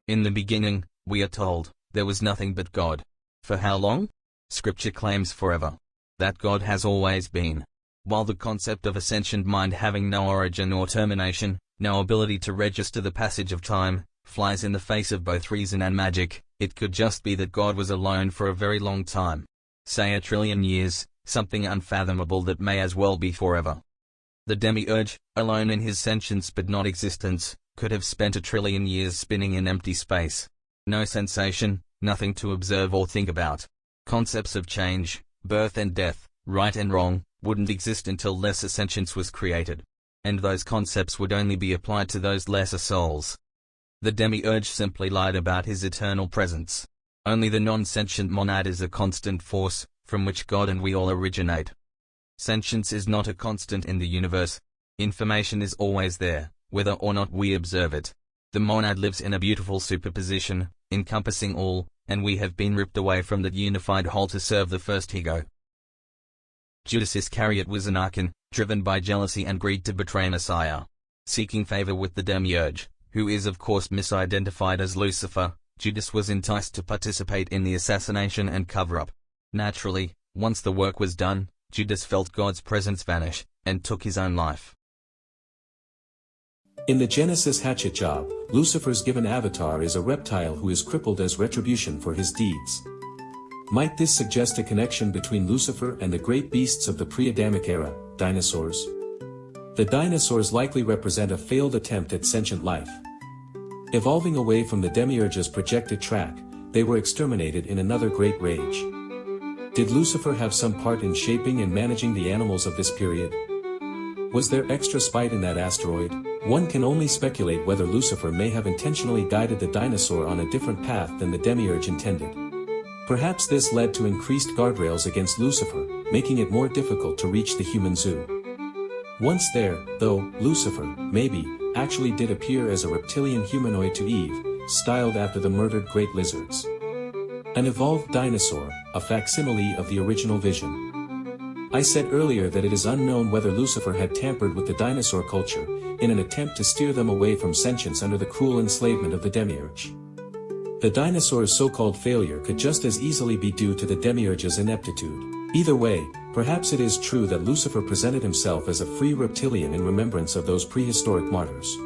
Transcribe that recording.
In the beginning, we are told, there was nothing but God. For how long? Scripture claims forever. That God has always been. While the concept of a sentient mind having no origin or termination, no ability to register the passage of time, flies in the face of both reason and magic, it could just be that God was alone for a very long time. Say 1 trillion years, something unfathomable that may as well be forever. The demiurge, alone in his sentience but not existence, could have spent 1 trillion years spinning in empty space. No sensation, nothing to observe or think about. Concepts of change, birth and death, right and wrong, wouldn't exist until lesser sentience was created. And those concepts would only be applied to those lesser souls. The demiurge simply lied about his eternal presence. Only the non-sentient monad is a constant force, from which God and we all originate. Sentience is not a constant in the universe. Information is always there, whether or not we observe it. The monad lives in a beautiful superposition, encompassing all, and we have been ripped away from that unified whole to serve the first ego. Judas Iscariot was an Archon, driven by jealousy and greed to betray Messiah. Seeking favor with the demiurge, who is of course misidentified as Lucifer, Judas was enticed to participate in the assassination and cover-up. Naturally, once the work was done, Judas felt God's presence vanish, and took his own life. In the Genesis hatchet job, Lucifer's given avatar is a reptile who is crippled as retribution for his deeds. Might this suggest a connection between Lucifer and the great beasts of the pre-Adamic era, dinosaurs? The dinosaurs likely represent a failed attempt at sentient life. Evolving away from the demiurge's projected track, they were exterminated in another great rage. Did Lucifer have some part in shaping and managing the animals of this period? Was there extra spite in that asteroid? One can only speculate whether Lucifer may have intentionally guided the dinosaur on a different path than the demiurge intended. Perhaps this led to increased guardrails against Lucifer, making it more difficult to reach the human zoo. Once there, though, Lucifer, maybe, actually did appear as a reptilian humanoid to Eve, styled after the murdered great lizards. An evolved dinosaur, a facsimile of the original vision. I said earlier that it is unknown whether Lucifer had tampered with the dinosaur culture, in an attempt to steer them away from sentience under the cruel enslavement of the demiurge. The dinosaur's so-called failure could just as easily be due to the demiurge's ineptitude. Either way, perhaps it is true that Lucifer presented himself as a free reptilian in remembrance of those prehistoric martyrs.